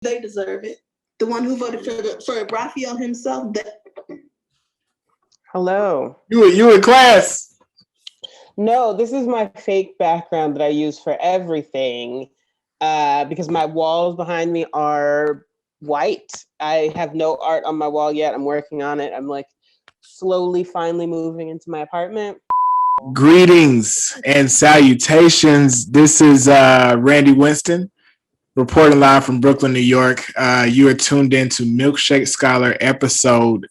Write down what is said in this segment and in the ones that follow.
They deserve it. The one who voted for Raphael himself. Hello. You in class? No, this is my fake background that I use for everything because my walls behind me are white. I have no art on my wall yet. I'm working on it. I'm like slowly, finally moving into my apartment. Greetings and salutations. This is Randy Winston reporting live from Brooklyn, New York. You are tuned in to Milkshake Scholar episode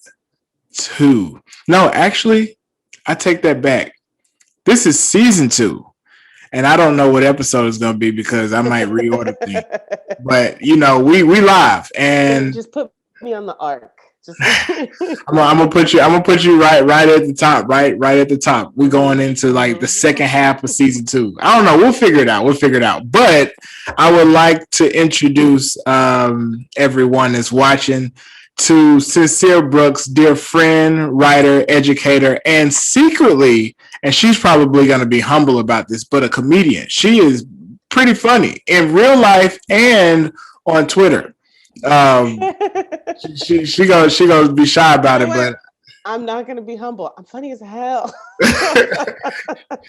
2. No, actually, I take that back. This is season 2. And I don't know what episode it's going to be because I might reorder things. But, you know, we live. And just put me on the arc. I'm gonna put you right at the top, right at the top. We're going into like the second half of season 2. I don't know. We'll figure it out. But I would like to introduce everyone that's watching to Sincere Brooks, dear friend, writer, educator, and secretly, and she's probably going to be humble about this, but a comedian. She is pretty funny in real life and on Twitter. She gonna be shy about it, but I'm not gonna be humble. I'm funny as hell.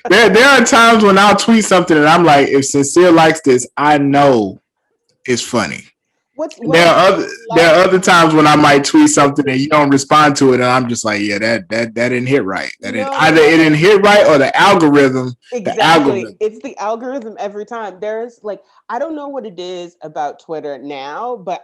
there are times when I'll tweet something and I'm like, if Sincere likes this, I know it's funny. There are other times when I might tweet something and you don't respond to it, and I'm just like, yeah, that didn't hit right. It didn't hit right, or the algorithm. Exactly, it's the algorithm every time. There's like, I don't know what it is about Twitter now, but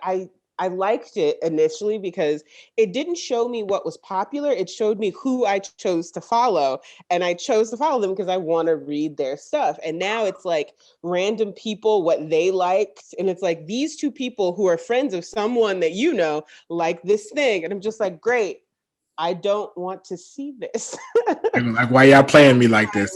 I liked it initially because it didn't show me what was popular. It showed me who I chose to follow. And I chose to follow them because I want to read their stuff. And now it's like random people, what they liked. And it's like these two people who are friends of someone that you know, like this thing. And I'm just like, great. I don't want to see this. Like, why y'all playing me like this?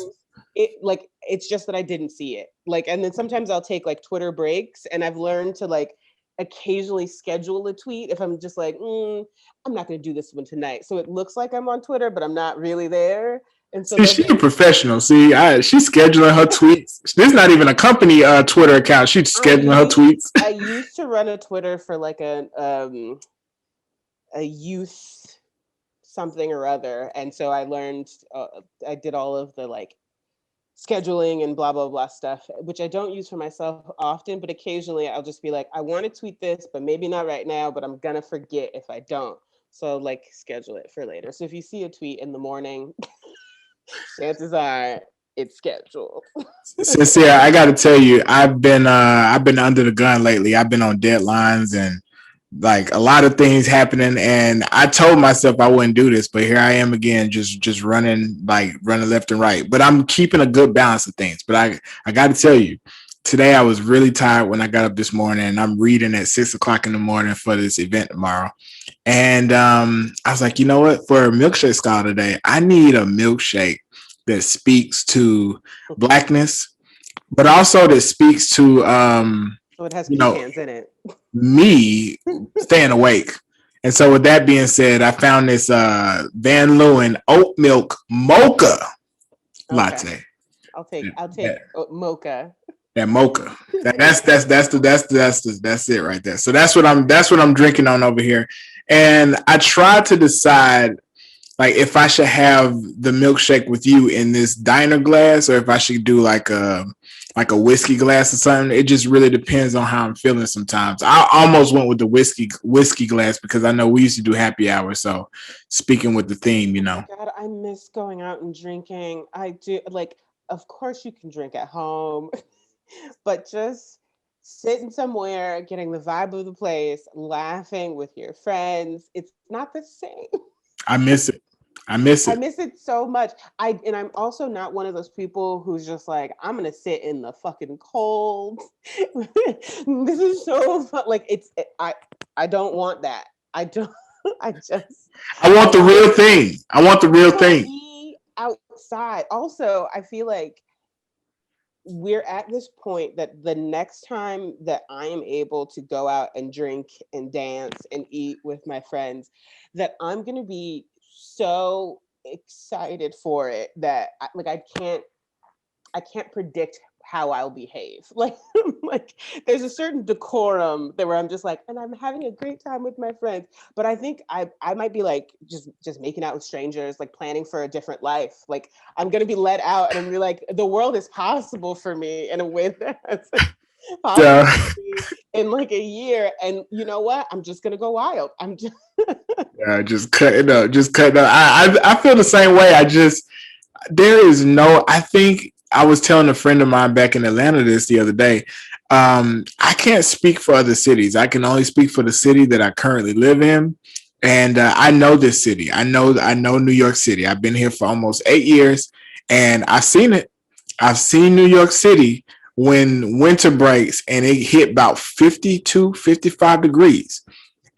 It's just that I didn't see it. Like, and then sometimes I'll take like Twitter breaks, and I've learned to like occasionally schedule a tweet if I'm just like, I'm not going to do this one tonight. So it looks like I'm on Twitter, but I'm not really there. And so she's a professional. She's scheduling her tweets. This is not even a company Twitter account. She's scheduling her tweets. I used to run a Twitter for like a youth something or other. And so I learned, I did all of the like scheduling and blah, blah, blah stuff, which I don't use for myself often, but occasionally I'll just be like, I want to tweet this, but maybe not right now, but I'm going to forget if I don't. So like schedule it for later. So if you see a tweet in the morning, chances are it's scheduled. Sincere, I got to tell you, I've been under the gun lately. I've been on deadlines and like a lot of things happening, and I told myself I wouldn't do this, but here I am again, just running left and right. But I'm keeping a good balance of things. But I got to tell you, today I was really tired when I got up this morning, and I'm reading at 6:00 in the morning for this event tomorrow. And I was like, you know what? For a Milkshake Scholar today, I need a milkshake that speaks to Blackness, but also that speaks to so it has pecans in it. Me staying awake. And so with that being said, I found this Van Leeuwen oat milk mocha latte. I'll take mocha. That mocha. That's it right there. So that's what I'm drinking on over here. And I tried to decide like if I should have the milkshake with you in this diner glass or if I should do like a whiskey glass or something. It just really depends on how I'm feeling sometimes. I almost went with the whiskey glass because I know we used to do happy hour. So speaking with the theme, you know. God, I miss going out and drinking. I do. Like, of course you can drink at home, but just sitting somewhere, getting the vibe of the place, laughing with your friends. It's not the same. I miss it. I miss it so much. I'm also not one of those people who's just like, I'm gonna sit in the fucking cold. This is so fun. Like I don't want that. I want the real thing. I want the real thing. Be outside. Also, I feel like we're at this point that the next time that I am able to go out and drink and dance and eat with my friends, that I'm gonna be so excited for it that I can't predict how I'll behave. Like, like there's a certain decorum that where I'm just like, and I'm having a great time with my friends. But I think I might be like just making out with strangers, like planning for a different life. Like I'm gonna be let out and I'm gonna be like, the world is possible for me in a way that's possible Yeah. for me in like a year. And you know what? I'm just gonna go wild. I'm just Yeah, just cutting up, just cutting up. I feel the same way. There is no, I think I was telling a friend of mine back in Atlanta this the other day. I can't speak for other cities. I can only speak for the city that I currently live in. And I know this city. I know New York City. I've been here for almost 8 years and I've seen it. I've seen New York City when winter breaks and it hit about 52, 55 degrees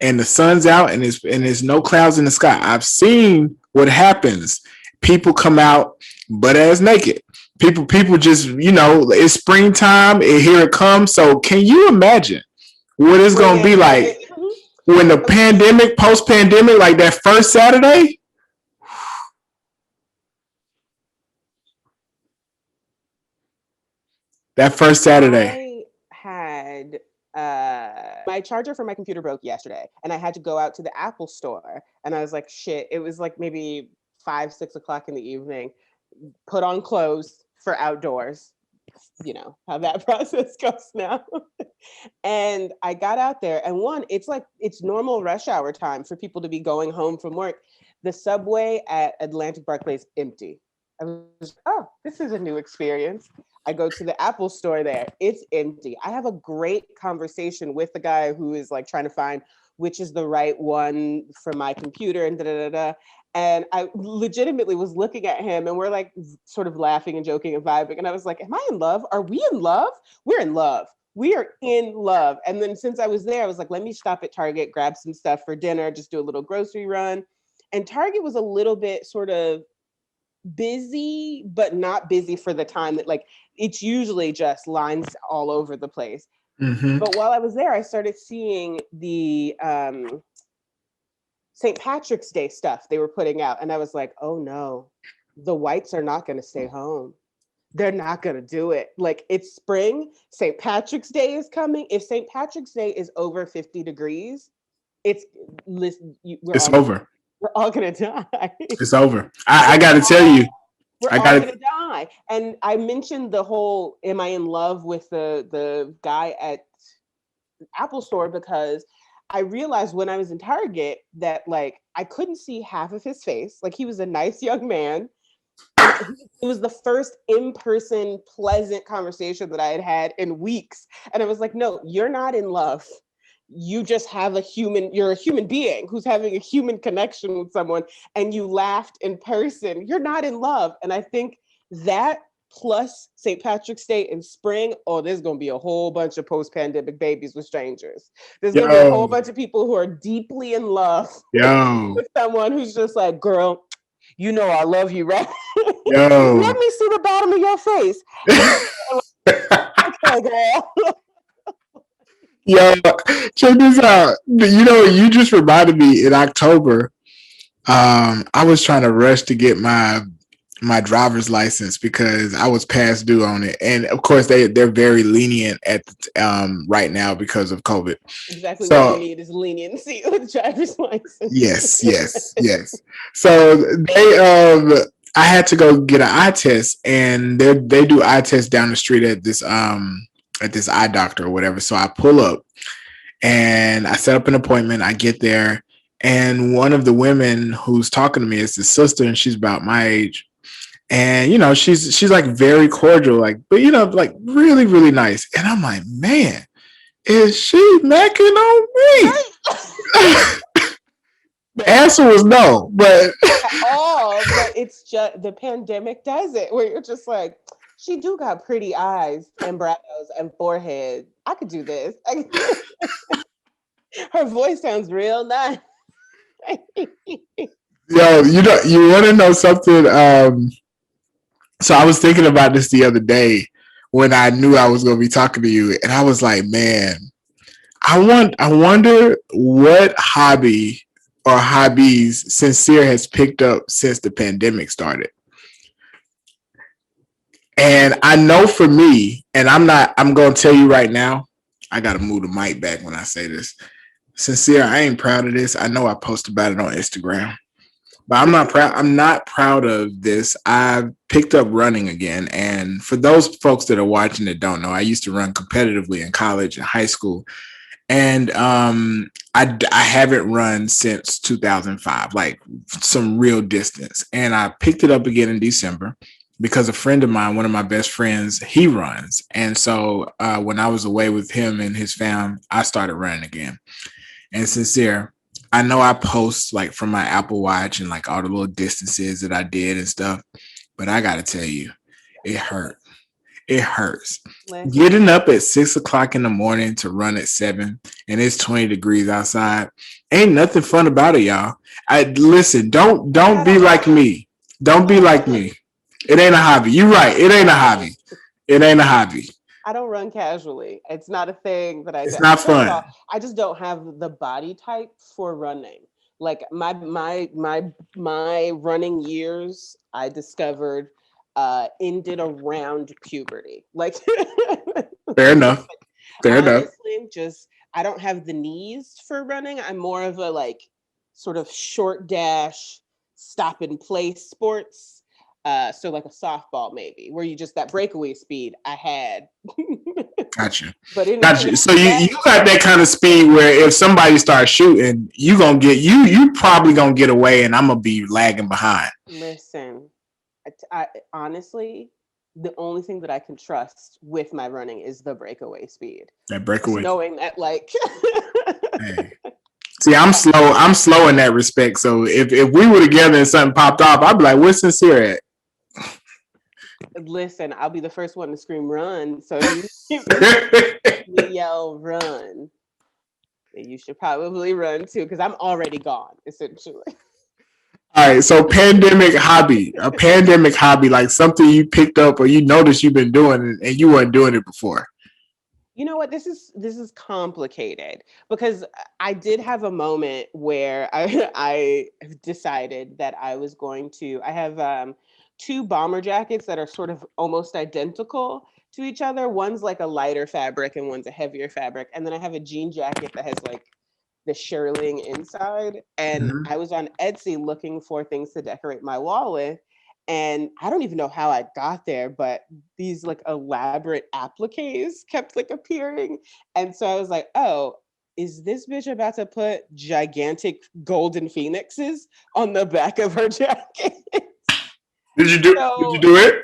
and the sun's out and there's no clouds in the sky. I've seen what happens. People come out butt ass naked. People just, it's springtime and here it comes. So can you imagine what it's going to be like when the pandemic, post-pandemic, like that first Saturday? That first Saturday. I had my charger for my computer broke yesterday and I had to go out to the Apple store and I was like, shit, it was like maybe 5-6 o'clock in the evening, put on clothes for outdoors, you know how that process goes now. And I got out there and it's normal rush hour time for people to be going home from work. The subway at Atlantic Barclay is empty. I was, oh, this is a new experience. I go to the Apple store there. It's empty. I have a great conversation with the guy who is like trying to find which is the right one for my computer and da da da da. And I legitimately was looking at him and we're like sort of laughing and joking and vibing. And I was like, am I in love? Are we in love? We're in love. We are in love. And then since I was there, I was like, let me stop at Target, grab some stuff for dinner, just do a little grocery run. And Target was a little bit sort of busy, but not busy for the time that like, it's usually just lines all over the place. Mm-hmm. But while I was there, I started seeing the St. Patrick's Day stuff they were putting out. And I was like, oh no, the whites are not going to stay home. They're not going to do it. Like it's spring, St. Patrick's Day is coming. If St. Patrick's Day is over 50 degrees, it's over. We're all going to die. It's over. I got to tell you. We're all going to die. And I mentioned the whole, am I in love with the guy at Apple Store because I realized when I was in Target that like I couldn't see half of his face. Like he was a nice young man. It was the first in-person pleasant conversation that I had had in weeks. And I was like, no, you're not in love. You just have you're a human being who's having a human connection with someone and you laughed in person. You're not in love. And I think that plus St. Patrick's Day in spring, oh, there's going to be a whole bunch of post-pandemic babies with strangers. There's going to be a whole bunch of people who are deeply in love with someone who's just like, girl, you know I love you, right? Let me see the bottom of your face. Okay, girl. Yo, check this out. You just reminded me in October, I was trying to rush to get my driver's license because I was past due on it. And of course they're very lenient at right now because of COVID. Exactly what you need is leniency with driver's license. Yes. So I had to go get an eye test and they do eye tests down the street at this eye doctor or whatever. So I pull up and I set up an appointment. I get there and one of the women who's talking to me is the sister and she's about my age. And, she's like very cordial, like, but, like really, really nice. And I'm like, man, is she macking on me? The answer was no, but. But it's just the pandemic does it where you're just like, she do got pretty eyes and brows and forehead. I could do this. Her voice sounds real nice. Yo, you want to know something? So I was thinking about this the other day when I knew I was going to be talking to you, and I was like, man, I wonder what hobby or hobbies Sincere has picked up since the pandemic started. And I know for me, and I'm going to tell you right now, I got to move the mic back when I say this. Sincere, I ain't proud of this. I know I posted about it on Instagram, but I'm not proud. I'm not proud of this. I picked up running again. And for those folks that are watching that don't know, I used to run competitively in college and high school. And I haven't run since 2005, like some real distance. And I picked it up again in December because a friend of mine, one of my best friends, he runs. And so when I was away with him and his fam, I started running again. And Sincere, I know I post like from my Apple Watch and like all the little distances that I did and stuff, but I got to tell you, it hurt. It hurts. Getting up at 6 o'clock in the morning to run at 7 and it's 20 degrees outside. Ain't nothing fun about it, y'all. Listen, don't be like me. Don't be like me. It ain't a hobby. You're right. It ain't a hobby. It ain't a hobby. I don't run casually. It's not a thing that I do. It's not fun. All, I just don't have the body type for running. Like my running years, I discovered ended around puberty. Like fair enough. Fair enough. Just I don't have the knees for running. I'm more of a like sort of short dash, stop and play sports. So like a softball maybe, where you just that breakaway speed I had. Gotcha. But gotcha. So you got that kind of speed where if somebody starts shooting, you gonna get you probably gonna get away, and I'm gonna be lagging behind. Listen, I honestly, the only thing that I can trust with my running is the breakaway speed. That breakaway, just knowing that like. Hey. See, I'm slow. I'm slow in that respect. So if we were together and something popped off, I'd be like, "Where's Sincere at?" Listen, I'll be the first one to scream "run." So you yell "run." You should probably run too, because I'm already gone, essentially. All right. So a pandemic hobby, like something you picked up or you noticed you've been doing and you weren't doing it before. You know what? This is complicated because I did have a moment where I decided that I was going to. I have two bomber jackets that are sort of almost identical to each other. One's like a lighter fabric and one's a heavier fabric. And then I have a jean jacket that has like the shearling inside. And I was on Etsy looking for things to decorate my wall with. And I don't even know how I got there, but these like elaborate appliques kept like appearing. And so I was like, oh, is this bitch about to put gigantic golden phoenixes on the back of her jacket? Did you do it?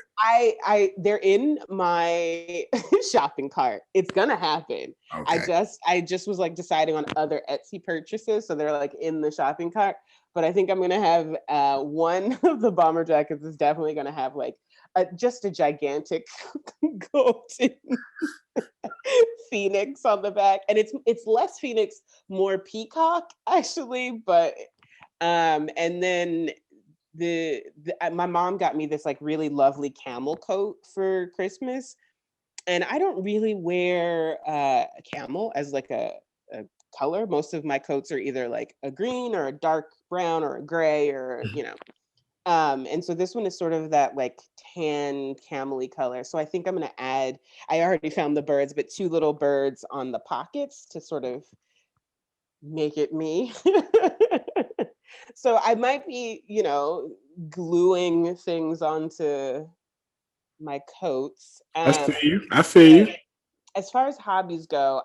They're in my shopping cart. It's gonna happen. Okay. I just was like deciding on other Etsy purchases, so they're like in the shopping cart. But I think I'm gonna have one of the bomber jackets is definitely gonna have like just a gigantic golden phoenix on the back, and it's less phoenix, more peacock actually. But and then my mom got me this like really lovely camel coat for Christmas, and I don't really wear a camel as like a color. Most of my coats are either like a green or a dark brown or a gray or and so this one is sort of that like tan camel-y color. So I think I'm gonna add, I already found the birds, but 2 little birds on the pockets to sort of make it me. So I might be, gluing things onto my coats. I feel you. As far as hobbies go,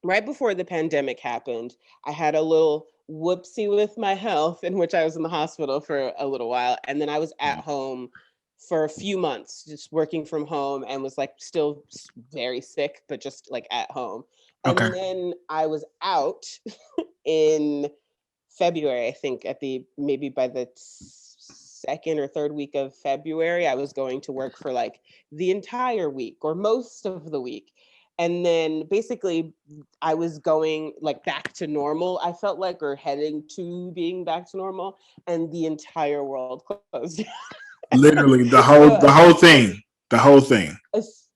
right before the pandemic happened, I had a little whoopsie with my health in which I was in the hospital for a little while. And then I was at home for a few months, just working from home, and was like still very sick, but just like at home. And then I was out in February, I think maybe by the second or third week of February, I was going to work for like the entire week or most of the week. And then basically I was going like back to normal, I felt like, or heading to being back to normal, and the entire world closed. Literally the whole thing.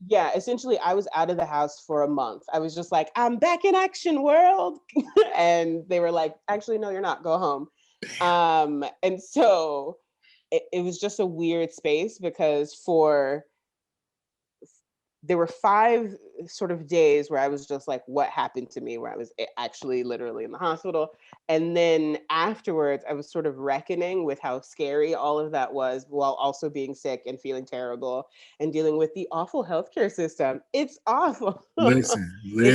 Yeah, essentially I was out of the house for a month. I was just like, I'm back in action, world. And they were like, actually, no, you're not, go home. And so it was just a weird space because there were 5 sort of days where I was just like, what happened to me, where I was actually literally in the hospital. And then afterwards, I was sort of reckoning with how scary all of that was, while also being sick and feeling terrible and dealing with the awful healthcare system. It's awful. If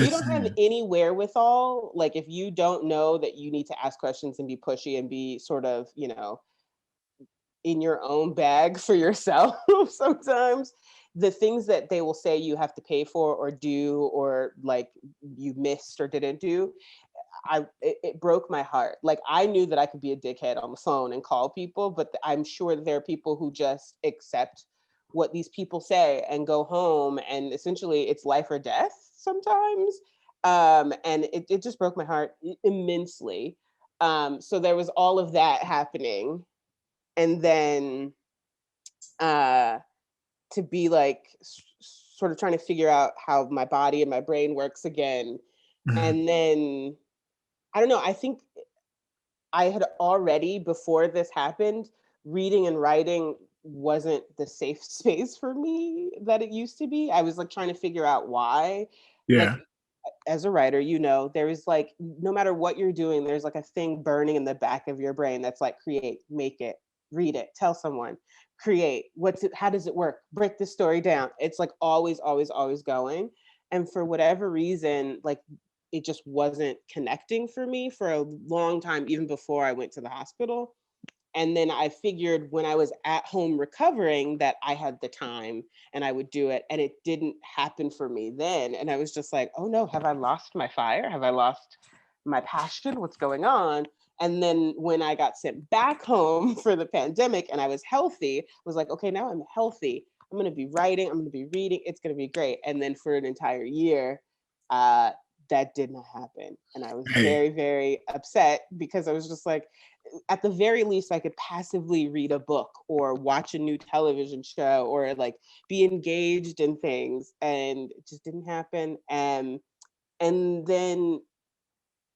you don't have Listen. any wherewithal, like if you don't know that you need to ask questions and be pushy and be sort of, in your own bag for yourself sometimes, the things that they will say you have to pay for or do, or like you missed or didn't do, it broke my heart. Like, I knew that I could be a dickhead on the phone and call people, but I'm sure that there are people who just accept what these people say and go home, and essentially it's life or death sometimes. And it just broke my heart immensely. So there was all of that happening, and then to be like sort of trying to figure out how my body and my brain works again. Mhm. And then I don't know, I think I had already, before this happened, reading and writing wasn't the safe space for me that it used to be. I was like trying to figure out why. Like, Yeah. as a writer, there is like, no matter what you're doing, there's like a thing burning in the back of your brain that's like, create, make it, read it, tell someone, create, how does it work? Break the story down. It's like always, always, always going. And for whatever reason, like, it just wasn't connecting for me for a long time, even before I went to the hospital. And then I figured when I was at home recovering that I had the time and I would do it. And it didn't happen for me then. And I was just like, oh no, have I lost my fire? Have I lost my passion? What's going on? And then when I got sent back home for the pandemic and I was healthy, I was like, okay, now I'm healthy. I'm going to be writing, I'm going to be reading. It's going to be great. And then for an entire year, that did not happen. And I was Hey, very, very upset because I was just like, at the very least, I could passively read a book or watch a new television show or like be engaged in things, and it just didn't happen. And then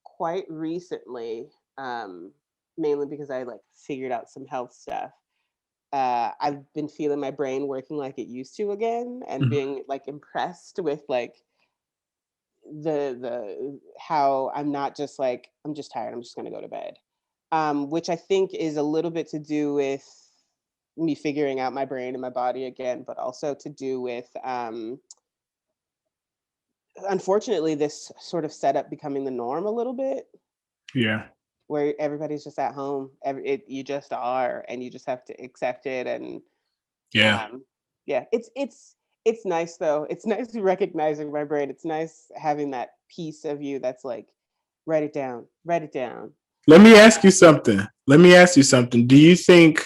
quite recently, mainly because I like figured out some health stuff, I've been feeling my brain working like it used to again, and mhm. being like impressed with like the how I'm not just like, I'm just tired, I'm just gonna go to bed. Which I think is a little bit to do with me figuring out my brain and my body again, but also to do with, unfortunately, this sort of setup becoming the norm a little bit, Yeah. where everybody's just at home. You just are, and you just have to accept it. And Yeah. yeah, it's nice though. It's nice recognizing my brain. It's nice having that piece of you that's like, write it down, write it down. Let me ask you something. Let me ask you something. Do you think,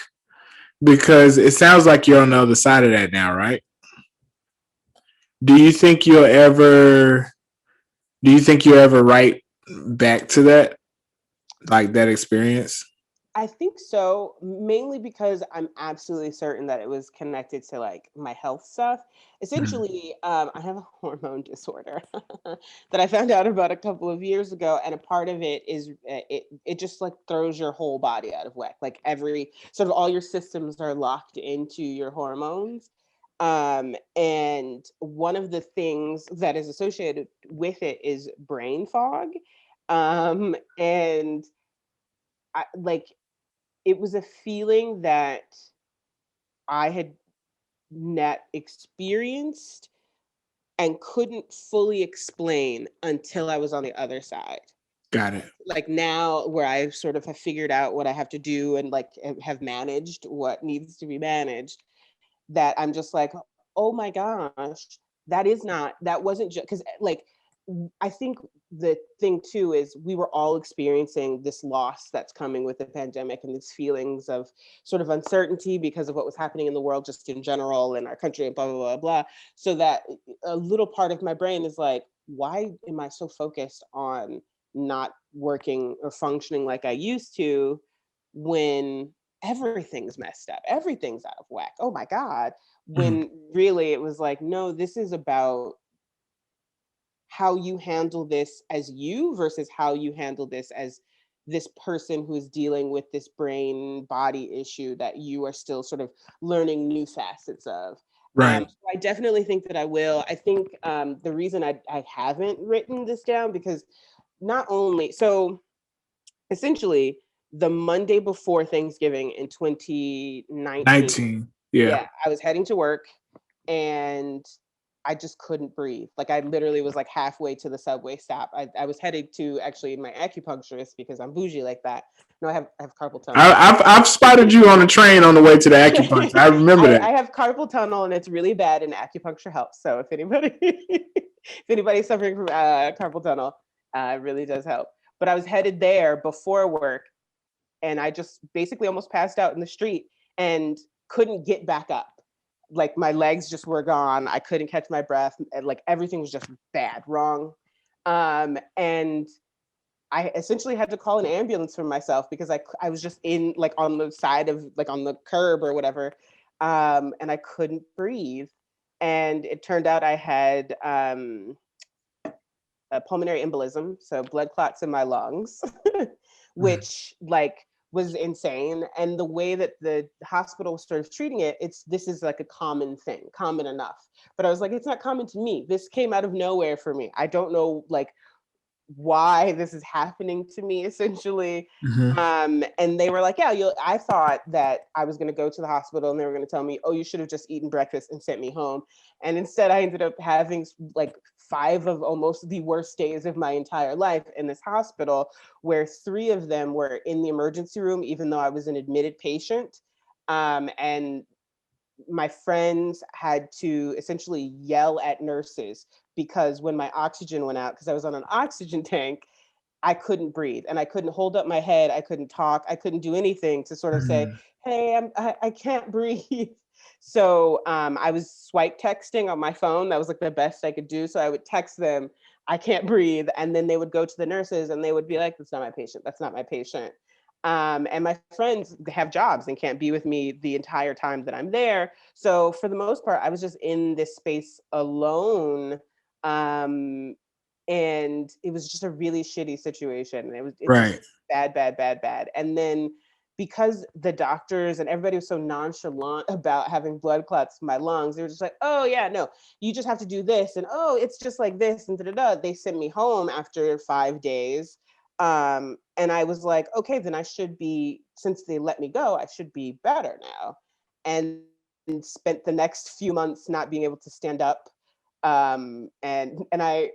because it sounds like you're on the other side of that now, right? Do you think you'll ever do you think you'll ever write back to that, like that experience? I think so, mainly because I'm absolutely certain that it was connected to like my health stuff. Mhm. Essentially, I have a hormone disorder that I found out about a couple of years ago, and a part of it is it just like throws your whole body out of whack. Like, every sort of all your systems are locked into your hormones. And one of the things that is associated with it is brain fog. And I like, it was a feeling that I had not experienced and couldn't fully explain until I was on the other side. Got it. Like, now, where I sort of have figured out what I have to do and like have managed what needs to be managed, that I'm just like, oh my gosh, that wasn't just because, like, I think the thing too is we were all experiencing this loss that's coming with the pandemic, and these feelings of sort of uncertainty because of what was happening in the world just in general, in our country, and blah blah blah blah. So that a little part of my brain is like, why am I so focused on not working or functioning like I used to, when everything's messed up, everything's out of whack? Oh my God. Mhm. When really it was like, no, this is about how you handle this as you versus how you handle this as this person who is dealing with this brain body issue that you are still sort of learning new facets of. Right. So I definitely think that I will. I think the reason I haven't written this down, because not only, so essentially the Monday before Thanksgiving in 2019, 19. Yeah. yeah, I was heading to work and I just couldn't breathe. Like I literally was like halfway to the subway stop. I was headed to actually my acupuncturist because I'm bougie like that. No, I have carpal tunnel. I've spotted you on a train on the way to the acupuncture. I remember that. I have carpal tunnel and it's really bad, and acupuncture helps. So if anybody's suffering from carpal tunnel, it really does help. But I was headed there before work, and I just basically almost passed out in the street and couldn't get back up. Like my legs just were gone. I couldn't catch my breath. And like everything was just bad, wrong. And I essentially had to call an ambulance for myself because I was just in like on the side of like on the curb or whatever. And I couldn't breathe. And it turned out I had a pulmonary embolism, so blood clots in my lungs, which like was insane. And the way that the hospital was sort of treating it, this is like a common thing, common enough. But I was like, it's not common to me. This came out of nowhere for me. I don't know like why this is happening to me, essentially. And they were like, yeah, I thought that I was going to go to the hospital and they were going to tell me, oh, you should have just eaten breakfast and sent me home. And instead I ended up having like 5 of almost the worst days of my entire life in this hospital, where 3 of them were in the emergency room, even though I was an admitted patient. And my friends had to essentially yell at nurses because when my oxygen went out, because I was on an oxygen tank, I couldn't breathe and I couldn't hold up my head. I couldn't talk. I couldn't do anything to sort of say, hey, I can't breathe. So I was swipe texting on my phone. That was like the best I could do. So I would text them, I can't breathe. And then they would go to the nurses and they would be like, that's not my patient. That's not my patient. And my friends have jobs and can't be with me the entire time that I'm there. So for the most part, I was just in this space alone. And it was just a really shitty situation. It's Right. just bad. And then because the doctors and everybody was so nonchalant about having blood clots in my lungs, they were just like, oh yeah, no, you just have to do this. And oh, it's just like this and da-da-da. They sent me home after 5 days. And I was like, okay, then I should be, since they let me go, I should be better now. And spent the next few months not being able to stand up. And I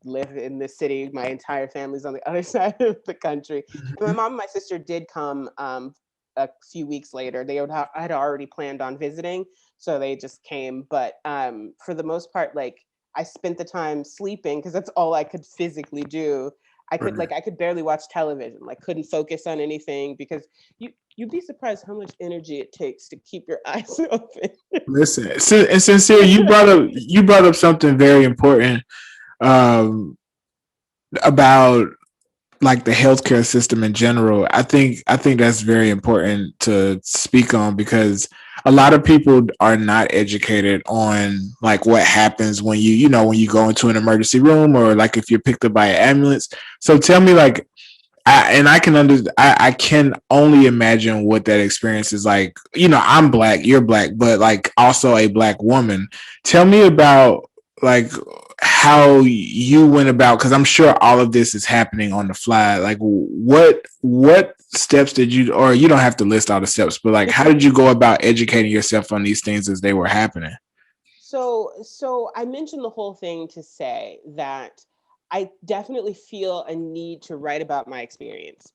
live in this city. My entire family's on the other side of the country. And my mom and my sister did come a few weeks later. They had already planned on visiting, so they just came. But for the most part, like I spent the time sleeping because that's all I could physically do. I could barely watch television, like couldn't focus on anything because you'd be surprised how much energy it takes to keep your eyes open. Listen, and Sincere, you brought up something very important about like the healthcare system in general. I think that's very important to speak on because a lot of people are not educated on like what happens when when you go into an emergency room or like if you're picked up by an ambulance. So tell me like I can only imagine what that experience is like. I'm Black, you're Black, but like also a Black woman. Tell me about like how you went about, because I'm sure all of this is happening on the fly. Like what steps did you, or you don't have to list all the steps, but like how did you go about educating yourself on these things as they were happening? So I mentioned the whole thing to say that I definitely feel a need to write about my experience,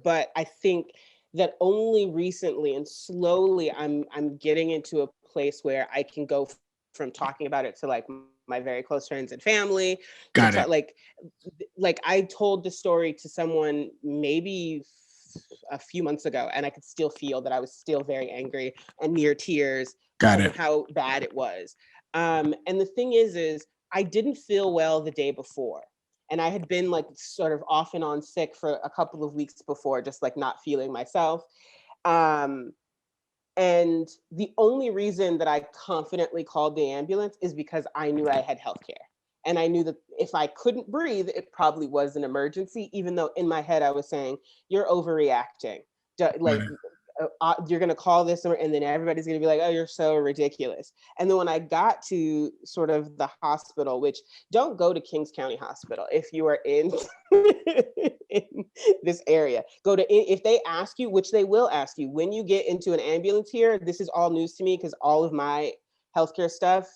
but I think that only recently and slowly I'm getting into a place where I can go from talking about it to like my very close friends and family. Got it. Like I told the story to someone maybe a few months ago, and I could still feel that I was still very angry and near tears because of how bad it was. And the thing is I didn't feel well the day before. And I had been like sort of off and on sick for a couple of weeks before, just like not feeling myself. And the only reason that I confidently called the ambulance is because I knew I had healthcare. And I knew that if I couldn't breathe, it probably was an emergency, even though in my head I was saying, you're overreacting. Like, Right. you're going to call this, and then everybody's going to be like, oh, you're so ridiculous. And then when I got to sort of the hospital, which, don't go to Kings County Hospital if you are in, in this area. Go to, if they ask you, which they will ask you, when you get into an ambulance here, this is all news to me because all of my healthcare stuff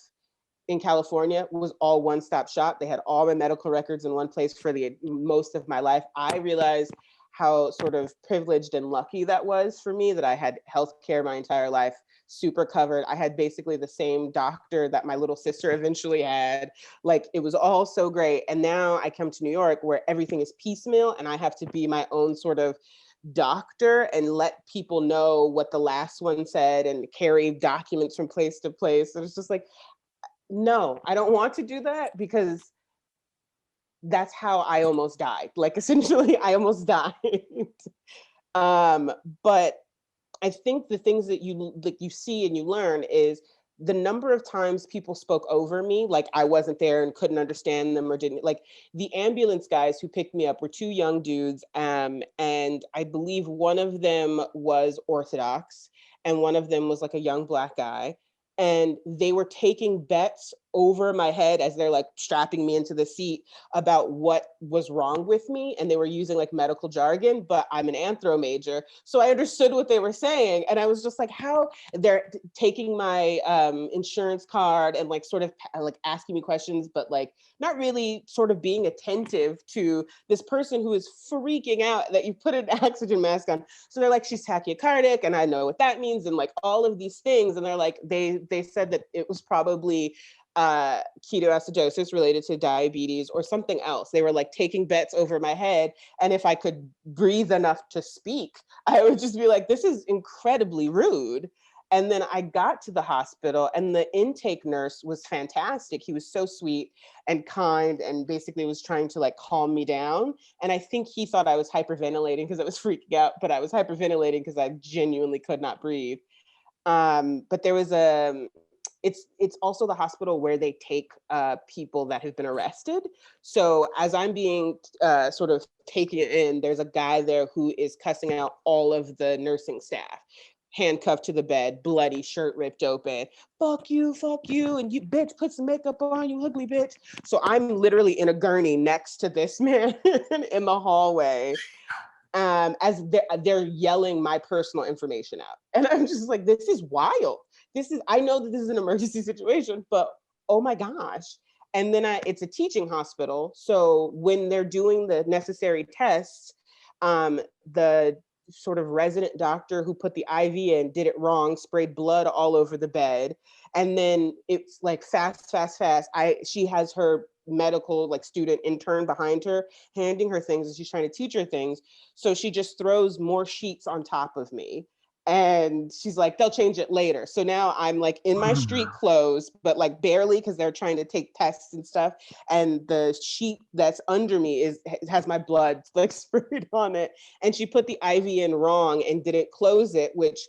in California was all one-stop shop. They had all my medical records in one place for the most of my life. I realized how sort of privileged and lucky that was for me, that I had healthcare my entire life, super covered. I had basically the same doctor that my little sister eventually had. Like, it was all so great. And now I come to New York where everything is piecemeal and I have to be my own sort of doctor and let people know what the last one said and carry documents from place to place. And it's just like, no, I don't want to do that, because that's how I almost died. Like, essentially, I almost died. But I think the things that you see and you learn is the number of times people spoke over me, like I wasn't there and couldn't understand them or didn't. Like, the ambulance guys who picked me up were two young dudes, and I believe one of them was Orthodox and one of them was like a young Black guy. And they were taking bets over my head as they're like strapping me into the seat about what was wrong with me. And they were using like medical jargon, but I'm an anthro major. So I understood what they were saying. And I was just like, how they're taking my insurance card and like sort of like asking me questions, but like not really sort of being attentive to this person who is freaking out that you put an oxygen mask on. So they're like, she's tachycardic, and I know what that means, and like all of these things. And they're like, they said that it was probably ketoacidosis related to diabetes or something else. They were like taking bets over my head. And if I could breathe enough to speak, I would just be like, this is incredibly rude. And then I got to the hospital and the intake nurse was fantastic. He was so sweet and kind and basically was trying to like calm me down. And I think he thought I was hyperventilating because I was freaking out, but I was hyperventilating because I genuinely could not breathe. But there was it's also the hospital where they take people that have been arrested. So as I'm being sort of taken in, there's a guy there who is cussing out all of the nursing staff, handcuffed to the bed, bloody, shirt ripped open. Fuck you, and you bitch, put some makeup on, you ugly bitch. So I'm literally in a gurney next to this man in the hallway. As they're yelling my personal information out. And I'm just like, this is wild. I know that this is an emergency situation, but oh my gosh. And then it's a teaching hospital. So when they're doing the necessary tests, the sort of resident doctor who put the IV in did it wrong, sprayed blood all over the bed. And then it's like fast. She has her medical like student intern behind her handing her things and she's trying to teach her things. So she just throws more sheets on top of me. And she's like, they'll change it later. So now I'm like in my street clothes, but like barely because they're trying to take tests and stuff. And the sheet that's under me has my blood like sprayed on it. And she put the IV in wrong and didn't close it, which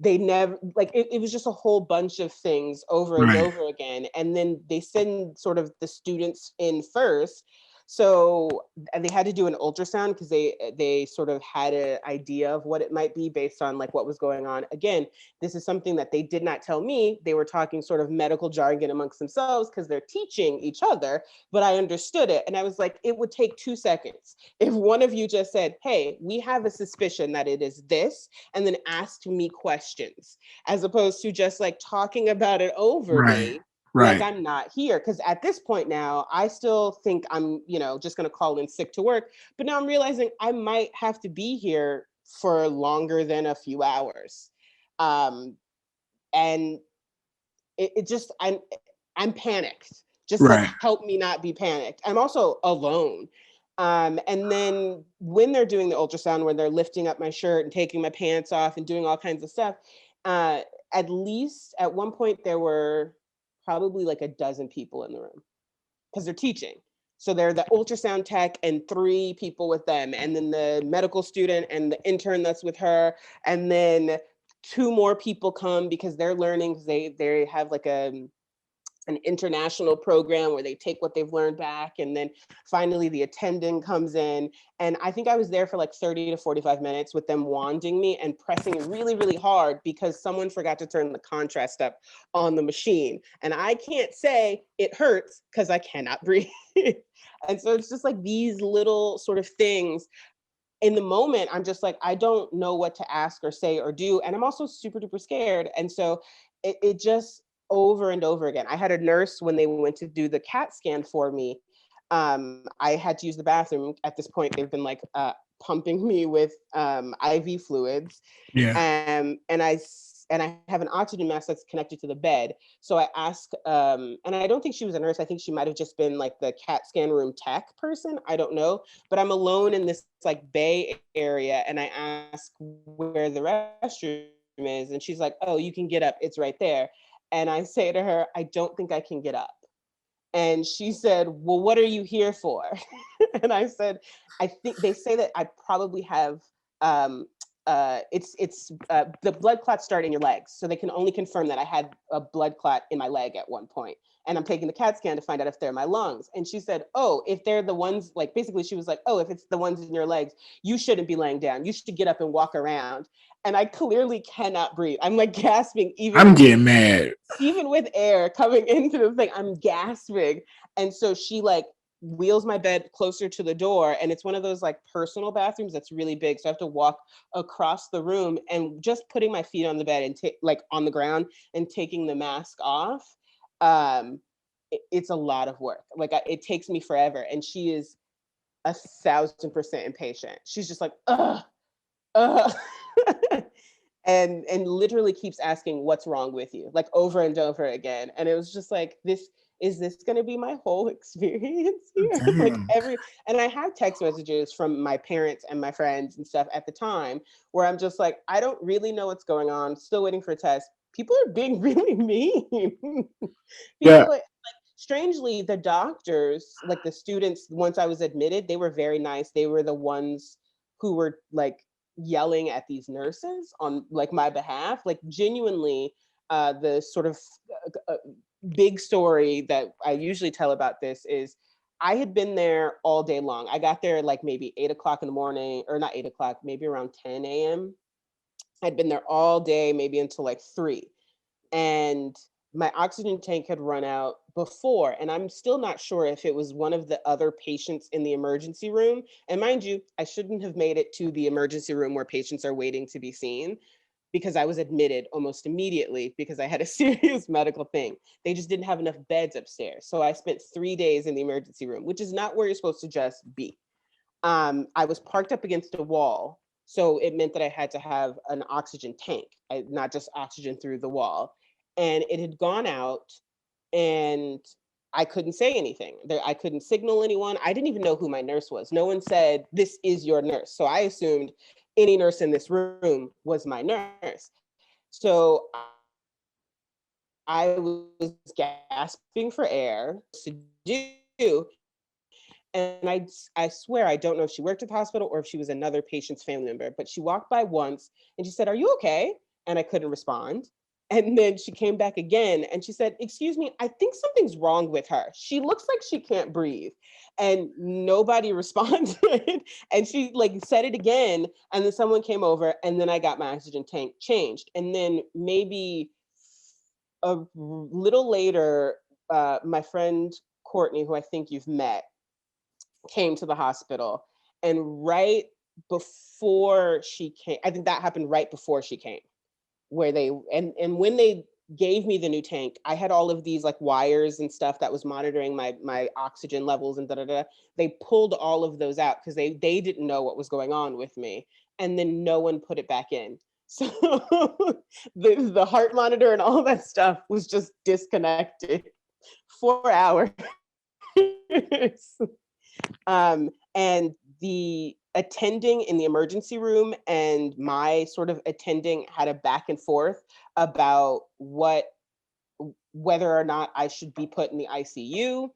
they never, like it was just a whole bunch of things over and over again. And then they send sort of the students in first. So and they had to do an ultrasound because they sort of had an idea of what it might be based on like what was going on. Again, this is something that they did not tell me. They were talking sort of medical jargon amongst themselves because they're teaching each other, but I understood it. And I was like, it would take 2 seconds if one of you just said, hey, we have a suspicion that it is this, and then asked me questions, as opposed to just like talking about it over me. Like I'm not here. Because at this point now, I still think I'm, just going to call in sick to work. But now I'm realizing I might have to be here for longer than a few hours. And it just, I'm panicked. Just like help me not be panicked. I'm also alone. And then when they're doing the ultrasound, when they're lifting up my shirt and taking my pants off and doing all kinds of stuff, at least at one point there were probably like a dozen people in the room because they're teaching. So they're the ultrasound tech and 3 people with them, and then the medical student and the intern that's with her, and then 2 more people come because they're learning. They have like a an international program where they take what they've learned back. And then finally the attending comes in. And I think I was there for like 30 to 45 minutes with them wanding me and pressing really, really hard because someone forgot to turn the contrast up on the machine. And I can't say it hurts because I cannot breathe. And so it's just like these little sort of things. In the moment, I'm just like, I don't know what to ask or say or do. And I'm also super duper scared. And so it just over and over again. I had a nurse when they went to do the CAT scan for me. I had to use the bathroom. At this point, they've been like pumping me with IV fluids. Yeah. And I have an oxygen mask that's connected to the bed. So I asked, and I don't think she was a nurse. I think she might've just been like the CAT scan room tech person. I don't know, but I'm alone in this like bay area. And I ask where the restroom is. And she's like, oh, you can get up. It's right there. And I say to her, I don't think I can get up. And she said, well, what are you here for? And I said, I think they say that I probably have, the blood clots start in your legs. So they can only confirm that I had a blood clot in my leg at one point. And I'm taking the CAT scan to find out if they're my lungs. And she said, oh, if they're the ones, like basically she was like, oh, if it's the ones in your legs, you shouldn't be laying down. You should get up and walk around. And I clearly cannot breathe. I'm like gasping I'm getting mad. even with air coming into the thing, I'm gasping. And so she like wheels my bed closer to the door. And it's one of those like personal bathrooms that's really big. So I have to walk across the room, and just putting my feet on the bed and like on the ground and taking the mask off. It's a lot of work. Like it takes me forever. And she is 1,000% impatient. She's just like, ugh. and literally keeps asking what's wrong with you, like over and over again. And it was just like, is this going to be my whole experience here? Like and I have text messages from my parents and my friends and stuff at the time where I'm just like, I don't really know what's going on, still waiting for a test. People are being really mean. Like, strangely, the doctors, like the students, once I was admitted, they were very nice. They were the ones who were like yelling at these nurses on like my behalf. Like genuinely, the sort of big story that I usually tell about this is I had been there all day long. I got there like maybe 8 o'clock in the morning, or not 8 o'clock, maybe around 10 a.m. I'd been there all day, maybe until like 3. And my oxygen tank had run out before, and I'm still not sure if it was one of the other patients in the emergency room. And mind you, I shouldn't have made it to the emergency room where patients are waiting to be seen, because I was admitted almost immediately because I had a serious medical thing. They just didn't have enough beds upstairs. So I spent 3 days in the emergency room, which is not where you're supposed to just be. I was parked up against a wall. So it meant that I had to have an oxygen tank, not just oxygen through the wall. And it had gone out, and I couldn't say anything. I couldn't signal anyone. I didn't even know who my nurse was. No one said, this is your nurse. So I assumed any nurse in this room was my nurse. So I was gasping for air to do. And I swear, I don't know if she worked at the hospital or if she was another patient's family member, but she walked by once and she said, are you okay? And I couldn't respond. And then she came back again and she said, excuse me, I think something's wrong with her. She looks like she can't breathe. And nobody responded. And she like said it again. And then someone came over, and then I got my oxygen tank changed. And then maybe a little later, my friend Courtney, who I think you've met, came to the hospital. And right before she came, I think that happened right before she came, where they, and when they gave me the new tank, I had all of these like wires and stuff that was monitoring my oxygen levels and They pulled all of those out because they didn't know what was going on with me. And then no one put it back in. So the heart monitor and all that stuff was just disconnected 4 hours. And the attending in the emergency room and my sort of attending had a back and forth about whether or not I should be put in the ICU.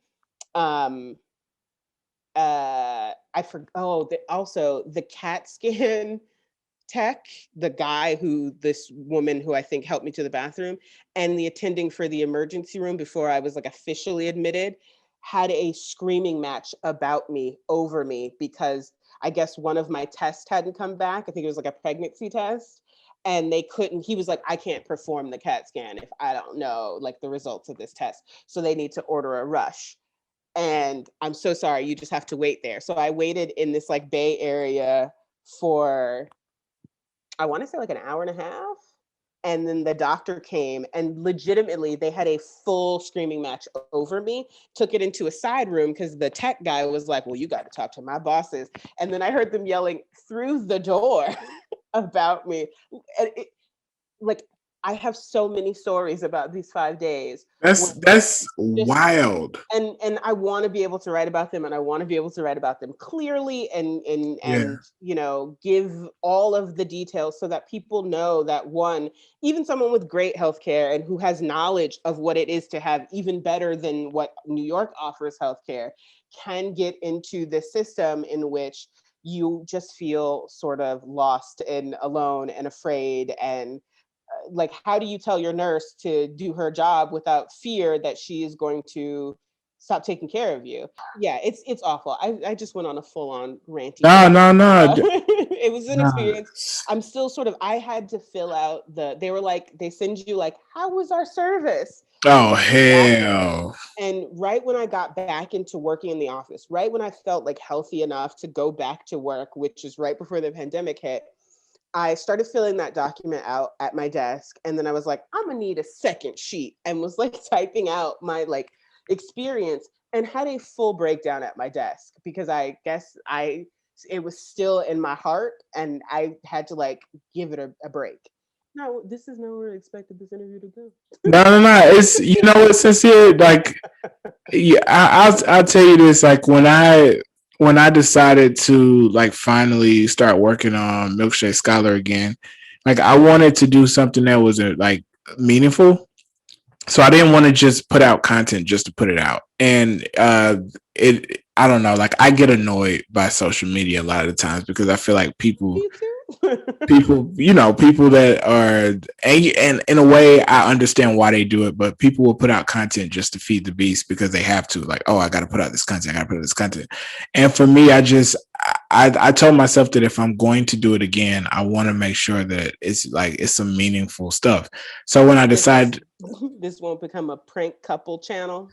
Also the CAT scan tech, the guy this woman who I think helped me to the bathroom, and the attending for the emergency room before I was like officially admitted, had a screaming match about me, over me, because I guess one of my tests hadn't come back. I think it was like a pregnancy test. And they couldn't, he was like, I can't perform the CAT scan if I don't know like the results of this test. So they need to order a rush. And I'm so sorry, you just have to wait there. So I waited in this like Bay Area for, I want to say like an hour and a half. And then the doctor came and legitimately they had a full screaming match over me, took it into a side room because the tech guy was like, well, you got to talk to my bosses. And then I heard them yelling through the door about me. And like, I have so many stories about these 5 days. That's wild. And I want to be able to write about them, and I want to be able to write about them clearly and you know, give all of the details so that people know that, one, even someone with great healthcare and who has knowledge of what it is to have even better than what New York offers healthcare can get into the system in which you just feel sort of lost and alone and afraid. And like, how do you tell your nurse to do her job without fear that she is going to stop taking care of you? Yeah, it's awful. I just went on a full-on ranty. No. It was an experience. I'm still sort of, I had to fill out they were like, they send you like, how was our service? Oh, hell. And right when I got back into working in the office, right when I felt like healthy enough to go back to work, which is right before the pandemic hit, I started filling that document out at my desk. And then I was like, I'm gonna need a second sheet, and was like typing out my like experience, and had a full breakdown at my desk because I guess it was still in my heart and I had to like give it a break. No, this is not where I expected this interview to go. No. It's, you know what, Sincere, like, yeah, I'll tell you this, like when I decided to like finally start working on Milkshake Scholar again, like I wanted to do something that was like meaningful. So I didn't want to just put out content just to put it out. And I don't know, like I get annoyed by social media a lot of the times because I feel like people that are, and in a way I understand why they do it, but people will put out content just to feed the beast because they have to, like, oh, I got to put out this content. And for me, I told myself that if I'm going to do it again, I want to make sure that it's some meaningful stuff. So when I decide this won't become a prank couple channel.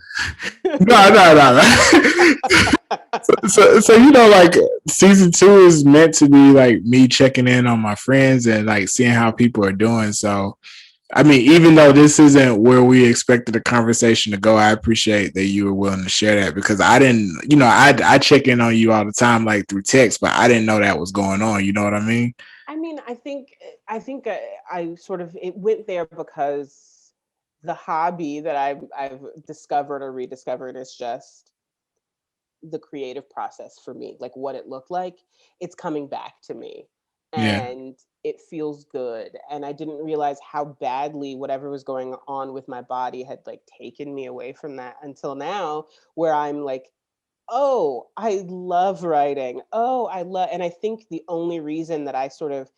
No. So you know, like season 2 is meant to be like me checking in on my friends and like seeing how people are doing. So I mean, even though this isn't where we expected the conversation to go, I appreciate that you were willing to share that, because I didn't, you know, I check in on you all the time, like through text, but I didn't know that was going on. You know what I mean? I mean, I think I sort of, it went there because the hobby that I've discovered or rediscovered is just the creative process for me, like what it looked like. It's coming back to me. Yeah. And it feels good. And I didn't realize how badly whatever was going on with my body had like taken me away from that until now, where I'm like, oh, I love writing. Oh, and I think the only reason that I sort of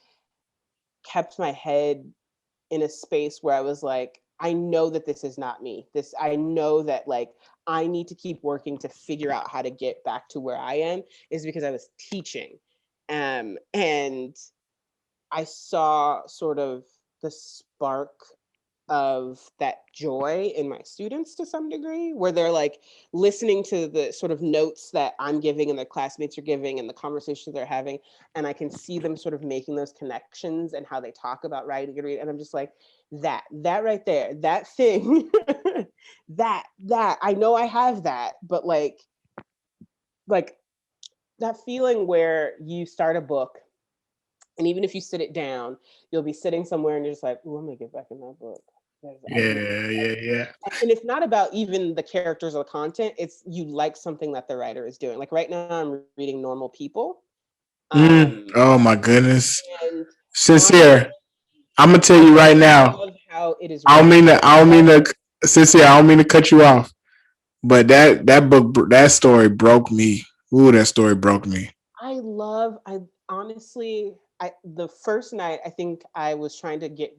kept my head in a space where I was like, I know that this is not me. I know that like I need to keep working to figure out how to get back to where I am, is because I was teaching. And I saw sort of the spark of that joy in my students to some degree, where they're like listening to the sort of notes that I'm giving and their classmates are giving and the conversations they're having. And I can see them sort of making those connections and how they talk about writing and reading. And I'm just like, that right there, that thing, that I know I have that, but like that feeling where you start a book, and even if you sit it down, you'll be sitting somewhere and you're just like, oh, I'm gonna get back in that book. Yeah. And it's not about even the characters or the content. It's you like something that the writer is doing. Like right now, I'm reading Normal People. Oh my goodness. And Sincere, I'm gonna tell you right now. love how it is. I don't mean to, Sincere, I don't mean to cut you off, but that book, that story broke me. Ooh, that story broke me. I honestly, the first night, I think I was trying to get,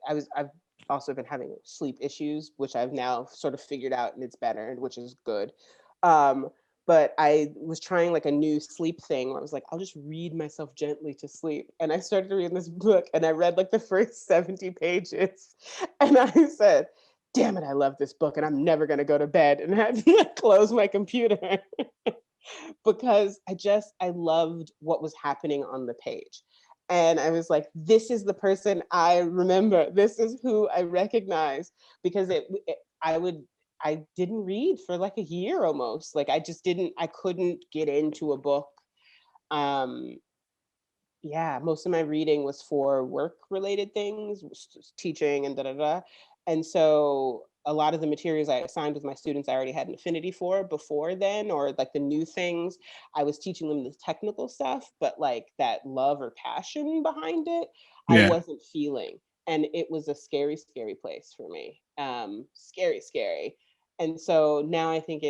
I've also been having sleep issues, which I've now sort of figured out, and it's better, which is good. But I was trying like a new sleep thing where I was like, I'll just read myself gently to sleep. And I started reading this book, and I read like the first 70 pages. And I said, damn it, I love this book, and I'm never going to go to bed. And I had to like, close my computer because I loved what was happening on the page. And I was like, this is the person I remember. This is who I recognize, because I didn't read for like a year almost. Like I couldn't get into a book. Yeah, most of my reading was for work related things, teaching and da da da. And so a lot of the materials I assigned with my students, I already had an affinity for before then, or like the new things. I was teaching them the technical stuff, but like that love or passion behind it, I Yeah. wasn't feeling. And it was a scary, scary place for me. Scary, scary. And so now I think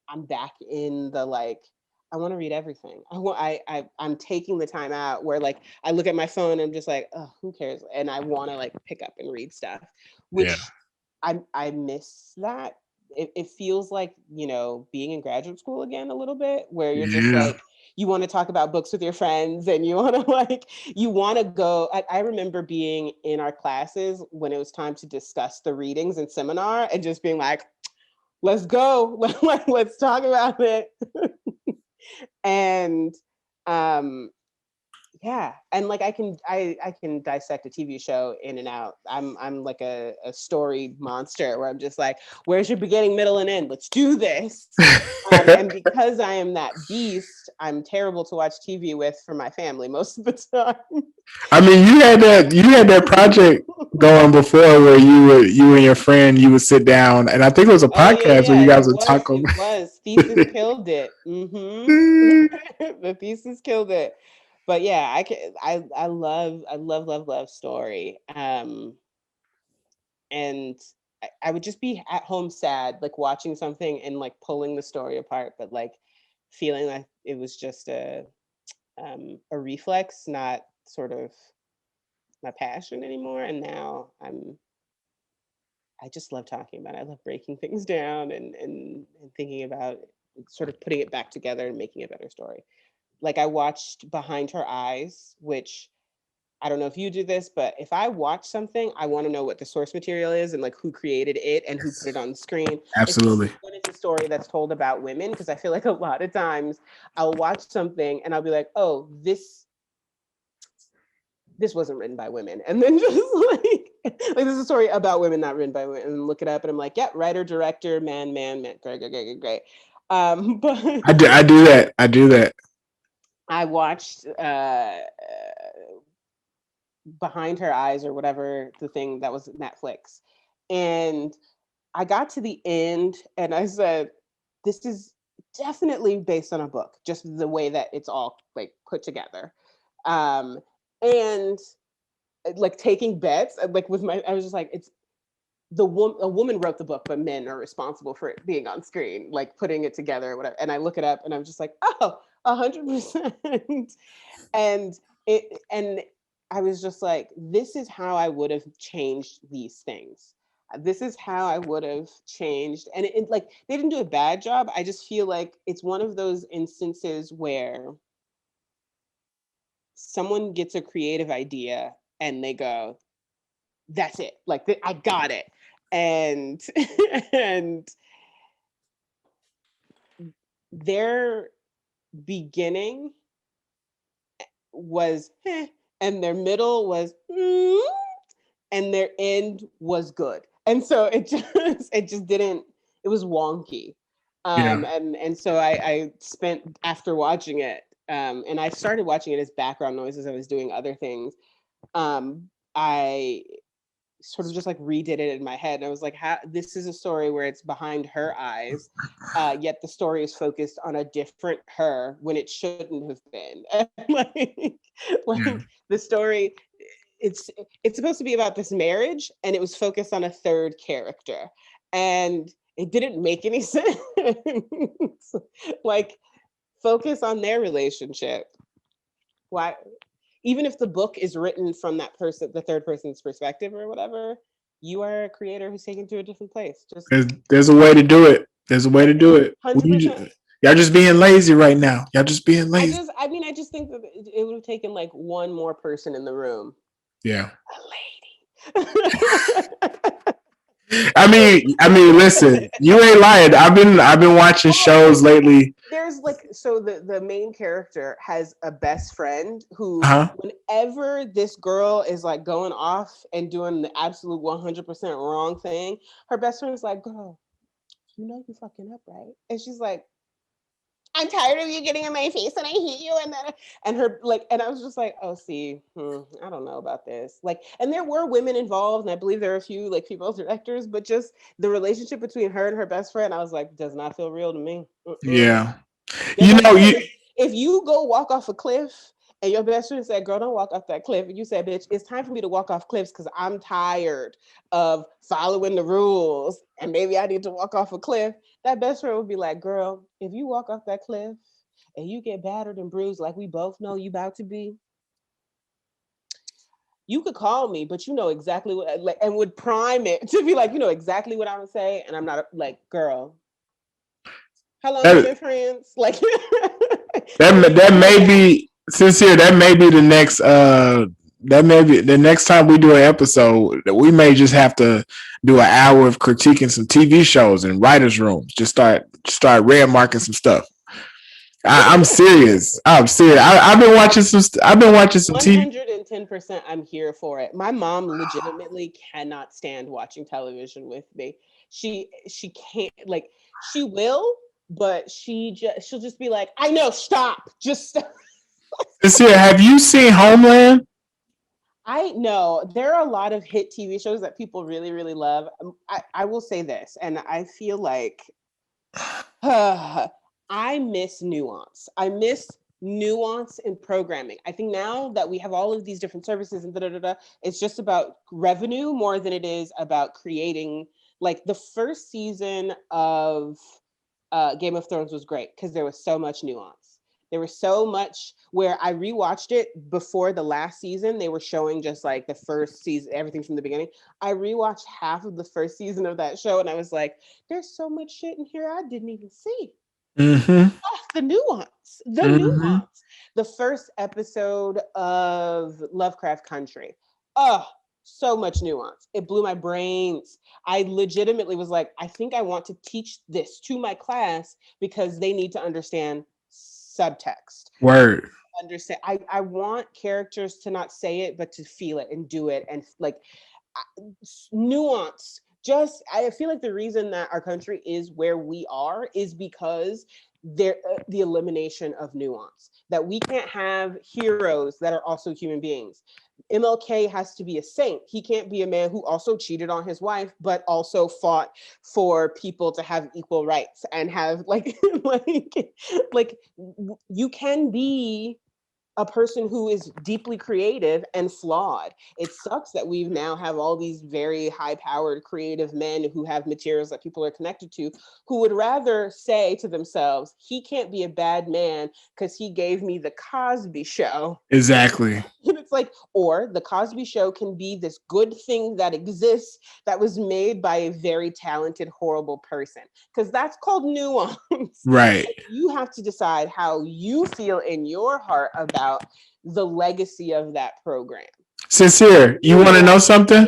I'm back in the like, I want to read everything. I'm taking the time out where like I look at my phone and I'm just like, oh, who cares? And I want to like pick up and read stuff, Yeah. which I miss that. It feels like, you know, being in graduate school again a little bit, where you're just Yeah. like, you want to talk about books with your friends, and you want to like, you want to go. I remember being in our classes when it was time to discuss the readings and seminar, and just being like, let's go, let's talk about it. And yeah, and like I can dissect a TV show in and out. I'm like a story monster where I'm just like, where's your beginning, middle, and end? Let's do this. And because I am that beast, I'm terrible to watch TV with for my family most of the time. I mean, you had that project going before where you and your friend, you would sit down, and I think it was a Oh yeah, podcast where yeah. you guys It would was. talk over. It was. Thesis killed it. The thesis killed it. But yeah, I love story. And I would just be at home sad, like watching something and like pulling the story apart, but like feeling like it was just a reflex, not sort of my passion anymore. And now I just love talking about it. I love breaking things down and thinking about sort of putting it back together and making a better story. Like I watched Behind Her Eyes, which I don't know if you do this, but if I watch something, I want to know what the source material is and like who created it and who put it on the screen. Absolutely. Especially when it's a story that's told about women, because I feel like a lot of times I'll watch something and I'll be like, oh, this wasn't written by women. And then just like this is a story about women, not written by women. And look it up and I'm like, yeah, writer, director, man, great. But I do that. I do that. I watched Behind Her Eyes or whatever the thing that was Netflix. And I got to the end and I said, this is definitely based on a book, just the way that it's all like put together. And like taking bets, like with my, I was just like, it's a woman wrote the book, but men are responsible for it being on screen, like putting it together or whatever. And I look it up and I'm just like, oh, 100%. And I was just like, this is how I would have changed these things. This is how I would have changed. And it like, they didn't do a bad job. I just feel like it's one of those instances where someone gets a creative idea and they go, that's it. Like, I got it. And, and their beginning was, and their middle was, and their end was good. And so it just didn't, it was wonky. Yeah. And so I spent after watching it, and I started watching it as background noise as I was doing other things. I sort of just like redid it in my head. And I was like, how, this is a story where it's behind her eyes, yet the story is focused on a different her when it shouldn't have been. And like the story, it's supposed to be about this marriage and it was focused on a third character. And it didn't make any sense. Like, focus on their relationship. Why? Even if the book is written from that person, the third person's perspective or whatever, you are a creator who's taken to a different place. Just There's a way to do it. There's a way to do it. 100%. Y'all just being lazy right now. Y'all just being lazy. I just think that it would have taken like one more person in the room. Yeah. A lady. I mean, listen, you ain't lying. I've been watching shows lately. There's like, so the main character has a best friend who, whenever this girl is like going off and doing the absolute 100% wrong thing, her best friend is like, girl, you know you fucking up, right? And she's like, I'm tired of you getting in my face and I hate you. And her like, and I was just like, oh, see, I don't know about this. Like, and there were women involved, and I believe there are a few like female directors, but just the relationship between her and her best friend, I was like, does not feel real to me. Yeah. If you go walk off a cliff and your best friend said, girl, don't walk off that cliff. And you said, bitch, it's time for me to walk off cliffs because I'm tired of following the rules and maybe I need to walk off a cliff. That best friend would be like, girl, if you walk off that cliff and you get battered and bruised like we both know you about to be, you could call me, but you know exactly what, like, and would prime it to be like, you know exactly what I'm gonna say. And I'm not like, girl, how long have we been friends? Like that may be sincere. That may be the next that may be the next time we do an episode. We may just have to do an hour of critiquing some TV shows and writers' rooms. Just start red marking some stuff. I'm serious. I'm serious. I've been watching some TV. 110%. I'm here for it. My mom legitimately cannot stand watching television with me. She can't, like, she will, but she'll just be like, I know, stop, just stop. Sincere, have you seen Homeland? I know there are a lot of hit TV shows that people really, really love. I will say this, and I feel like I miss nuance. I miss nuance in programming. I think now that we have all of these different services and it's just about revenue more than it is about creating. Like the first season of Game of Thrones was great because there was so much nuance. There was so much where I rewatched it before the last season. They were showing just like the first season, everything from the beginning. I rewatched half of the first season of that show and I was like, there's so much shit in here I didn't even see. Mm-hmm. Oh, the nuance, nuance. The first episode of Lovecraft Country. Oh, so much nuance. It blew my brains. I legitimately was like, I think I want to teach this to my class because they need to understand subtext. Word. Understand. I want characters to not say it, but to feel it and do it. And like nuance. Just, I feel like the reason that our country is where we are is because the elimination of nuance. That we can't have heroes that are also human beings. MLK has to be a saint. He can't be a man who also cheated on his wife, but also fought for people to have equal rights and have like you can be a person who is deeply creative and flawed. It sucks that we now have all these very high-powered creative men who have materials that people are connected to, who would rather say to themselves, he can't be a bad man because he gave me the Cosby Show. Exactly. And it's like, or the Cosby Show can be this good thing that exists that was made by a very talented, horrible person. Because that's called nuance. Right. You have to decide how you feel in your heart about the legacy of that program. Sincere, you want to know something?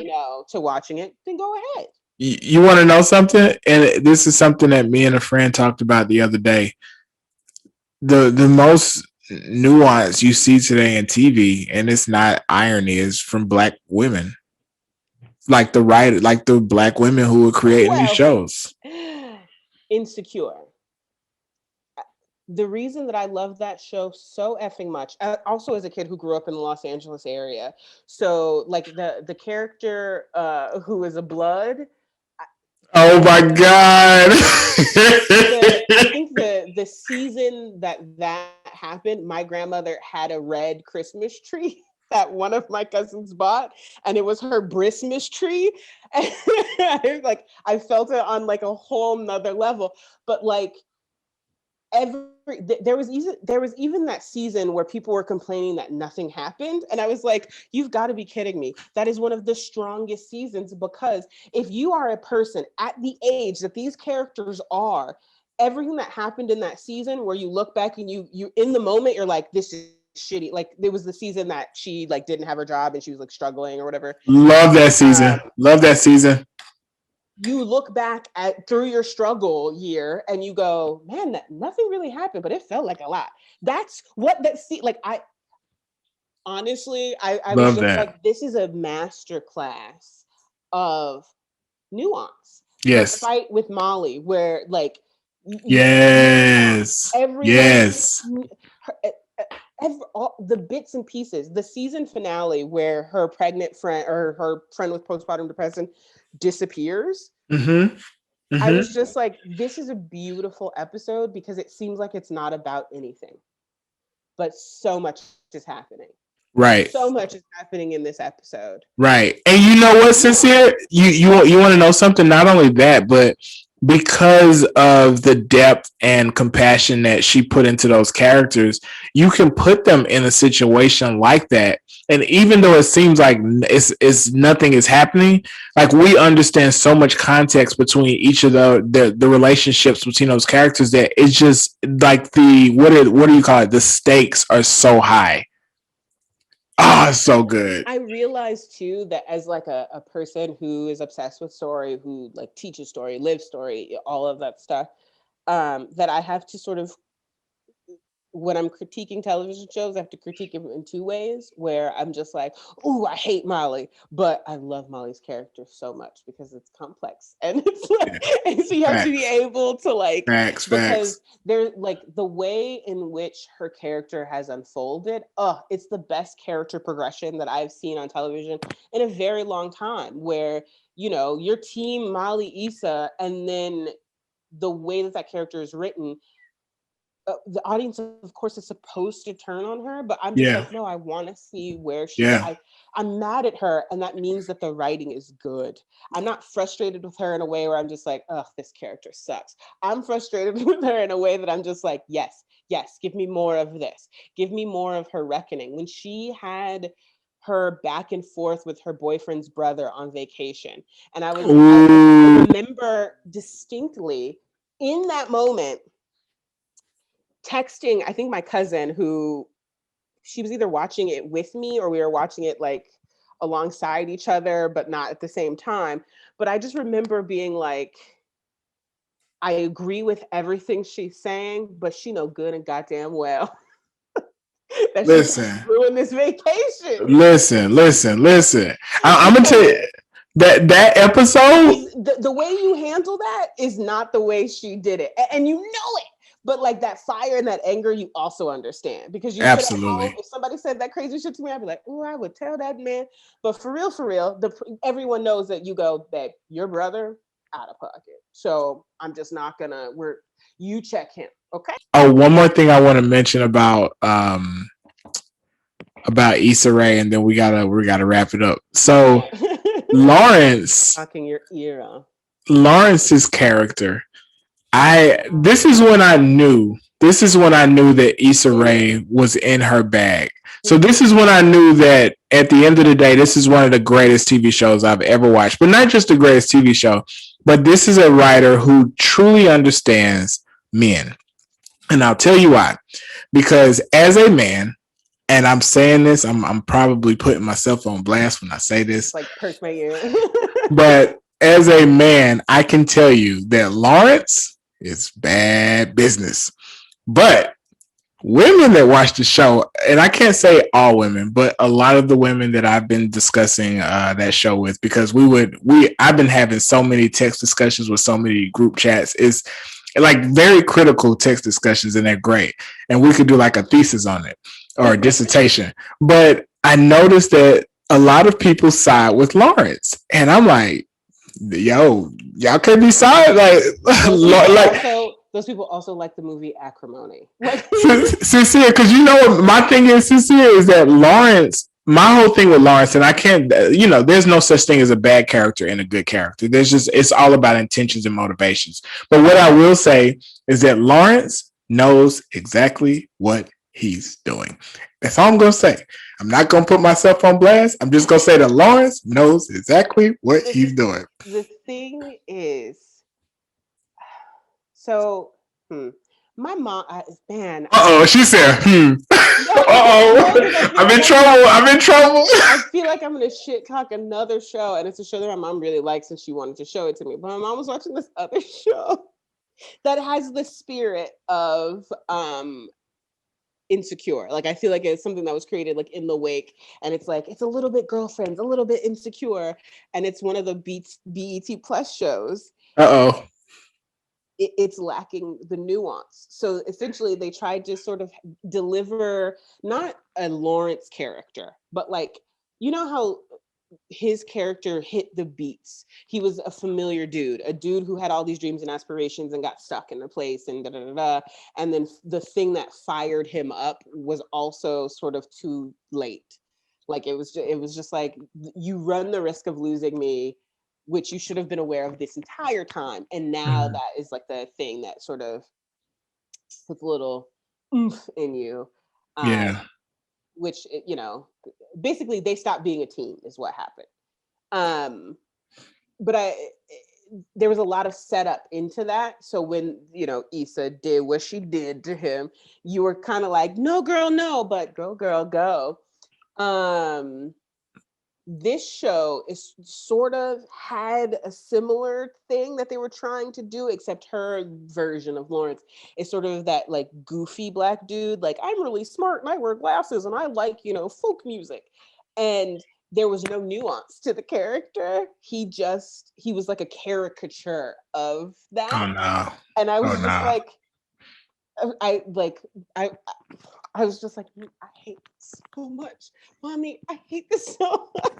To watching it, then go ahead. You want to know something? And this is something that me and a friend talked about the other day. The most nuance you see today in TV, and it's not irony, is from Black women. Like the Black women who are creating these shows. Insecure. The reason that I love that show so effing much, also as a kid who grew up in the Los Angeles area, so like the character who is a blood. Oh my God! I think the season that happened, my grandmother had a red Christmas tree that one of my cousins bought, and it was her Christmas tree. And I felt it on like a whole nother level. But like there was even that season where people were complaining that nothing happened, and I was like, you've got to be kidding me. That is one of the strongest seasons, because if you are a person at the age that these characters are, everything that happened in that season where you look back and you in the moment you're like, this is shitty. Like, there was the season that she like didn't have her job and she was like struggling or whatever. Love that season. Love that season. You look back at through your struggle year and you go, man, nothing really happened, but it felt like a lot. That's what like, I honestly, I was just like, this is a master class of nuance. Yes. The fight with Molly, where like, yes, all the bits and pieces, the season finale where her pregnant friend or her friend with postpartum depression disappears. I was just like, this is a beautiful episode, because it seems like it's not about anything, but so much is happening. Right. So much is happening in this episode. Right. And you know what, Sincere? You want to know something? Not only that, but because of the depth and compassion that she put into those characters, you can put them in a situation like that. And even though it seems like it's nothing is happening, like, we understand so much context between each of the relationships between those characters that it's just like what do you call it? The stakes are so high. Oh, so good. I realized too that as like a person who is obsessed with story, who like teaches story, lives story, all of that stuff, that I have to sort of, when I'm critiquing television shows, I have to critique them in two ways, where I'm just like, oh, I hate Molly, but I love Molly's character so much because it's complex. And it's like, and so you have to be able to like, because there's like the way in which her character has unfolded. It's the best character progression that I've seen on television in a very long time, where, you know, your team Molly Issa, and then the way that character is written, the audience, of course, is supposed to turn on her, but I'm just like, no, I want to see where she. I'm mad at her, and that means that the writing is good. I'm not frustrated with her in a way where I'm just like, oh, this character sucks. I'm frustrated with her in a way that I'm just like, yes, give me more of this. Give me more of her reckoning. When she had her back and forth with her boyfriend's brother on vacation, and I remember distinctly in that moment texting, I think my cousin, who she was either watching it with me or we were watching it like alongside each other, but not at the same time. But I just remember being like, I agree with everything she's saying, but she know good and goddamn well that she's ruining this vacation. Listen. I'm gonna tell you that episode. The way you handle that is not the way she did it, and you know it. But like that fire and that anger, you also understand, because you absolutely. If somebody said that crazy shit to me, I'd be like, "Oh, I would tell that man." But for real, everyone knows that you go, "Babe, your brother out of pocket." So I'm just not gonna. You check him, okay? Oh, one more thing I want to mention about Issa Rae, and then we gotta wrap it up. So Lawrence, talking your ear off. Lawrence's character. This is when I knew that Issa Rae was in her bag. So this is when I knew that at the end of the day, this is one of the greatest TV shows I've ever watched. But not just the greatest TV show, but this is a writer who truly understands men. And I'll tell you why. Because as a man, and I'm saying this, I'm probably putting myself on blast when I say this. Like perk my ear. But as a man, I can tell you that Lawrence is bad business. But women that watch the show, and I can't say all women, but a lot of the women that I've been discussing that show with, because I've been having so many text discussions with so many group chats, is like very critical text discussions, and they're great. And we could do like a thesis on it or a dissertation. But I noticed that a lot of people side with Lawrence, and I'm like, yo, y'all can't be side those people also like the movie Acrimony. Sincere, because you know my thing is, Sincere, is that Lawrence, my whole thing with Lawrence, and I can't, there's no such thing as a bad character and a good character. It's all about intentions and motivations. But what I will say is that Lawrence knows exactly what he's doing. That's all I'm gonna say. I'm not gonna put myself on blast. I'm just gonna say that Lawrence knows exactly what he's doing. The thing is, so my mom, man. She said, No, I'm in trouble. I'm in trouble. I feel like I'm gonna shit talk another show, and it's a show that my mom really likes, and she wanted to show it to me. But my mom was watching this other show that has the spirit of Insecure. Like, I feel like it's something that was created like in the wake, and it's like it's a little bit Girlfriends, a little bit Insecure, and it's one of the BET Plus shows. It's lacking the nuance. So essentially they tried to sort of deliver not a Lawrence character, but like, you know how his character hit the beats. He was a familiar dude, a dude who had all these dreams and aspirations and got stuck in a place and and then the thing that fired him up was also sort of too late. Like it was just like, you run the risk of losing me, which you should have been aware of this entire time. And now that is like the thing that sort of puts a little oomph in you. Which, you know, basically they stopped being a team is what happened. But there was a lot of setup into that. So when, you know, Issa did what she did to him, you were kind of like, no, girl, no, but go, girl, go. This show is sort of had a similar thing that they were trying to do, except her version of Lawrence is sort of that like goofy Black dude. Like, I'm really smart and I wear glasses and I like, you know, folk music. And there was no nuance to the character. He was like a caricature of that. Oh no. And I was like, I was just like, I hate this so much. Mommy, I hate this so much.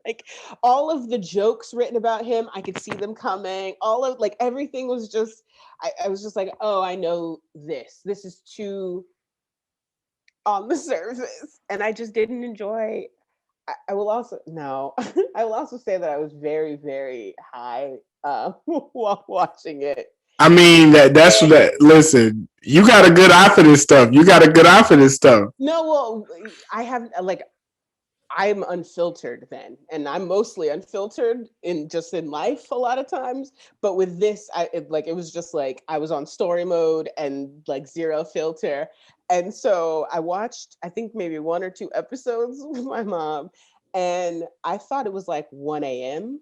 Like, all of the jokes written about him, I could see them coming. All of, like, everything was just, I was just like, oh, I know this. This is too on the surface. And I just didn't enjoy. I will also say that I was very, very high while watching it. I mean, that's that. Listen, you got a good eye for this stuff. No, well, I have I'm unfiltered then, and I'm mostly unfiltered in life a lot of times. But with this, it was just like I was on story mode and like zero filter. And so I watched, I think maybe 1 or 2 episodes with my mom, and I thought it was like 1 a.m.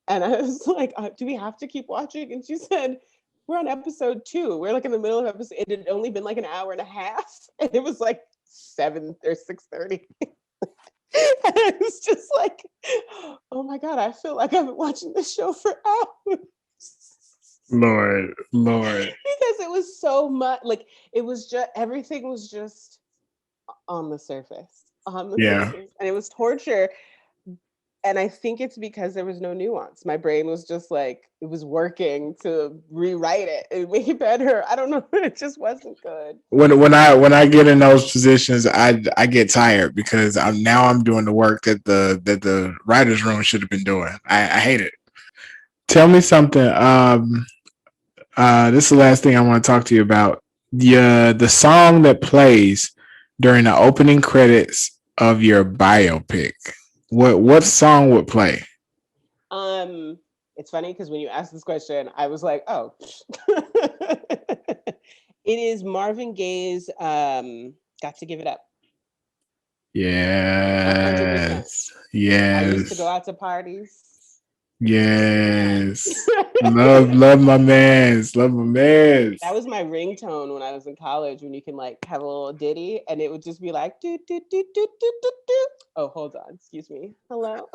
And I was like, do we have to keep watching? And she said, we're on episode 2. We're like in the middle of episode. It had only been like an hour and a half. And it was like 7 or 6:30. And I was just like, oh my God, I feel like I've been watching this show for hours. Lord. Because it was so much, like, it was just, everything was just on the surface. Surface. And it was torture. And I think it's because there was no nuance. My brain was just like, it was working to rewrite it and make it better. I don't know. It just wasn't good. When I get in those positions, I get tired because I'm doing the work that the writer's room should have been doing. I hate it. Tell me something. This is the last thing I want to talk to you about. The song that plays during the opening credits of your biopic. What song would play? It's funny because when you asked this question, I was like, oh. It is Marvin Gaye's Got to Give It Up. Yes. 100%. Yes. I used to go out to parties. Yes. love my mans. That was my ringtone when I was in college, when you can like have a little ditty and it would just be like do do do do do do do. Oh, hold on, excuse me. Hello.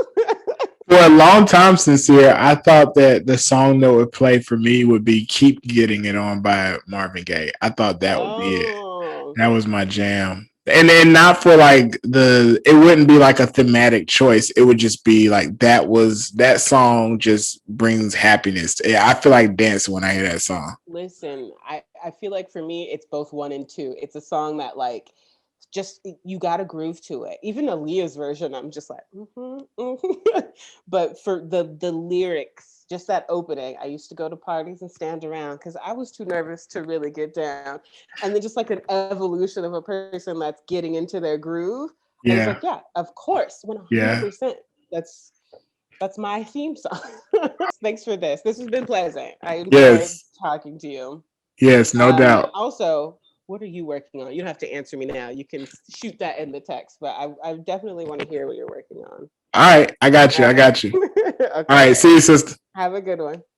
For a long time, Sincere, I thought that the song that would play for me would be Keep Getting It On by Marvin Gaye. I thought that would be it. That was my jam. And then not for like it wouldn't be like a thematic choice. It would just be like that song just brings happiness. I feel like dancing when I hear that song. Listen, I feel like for me, it's both 1 and 2. It's a song that like just you got to groove to it. Even Aaliyah's version, I'm just like, but for the lyrics, just that opening, I used to go to parties and stand around because I was too nervous to really get down. And then just like an evolution of a person that's getting into their groove. I was like, yeah, of course, 100%. That's my theme song. Thanks for this. This has been pleasant. I enjoyed talking to you. Yes, no doubt. Also, what are you working on? You don't have to answer me now. You can shoot that in the text, but I definitely want to hear what you're working on. All right, I got you. Okay. All right, see you, sister. Have a good one.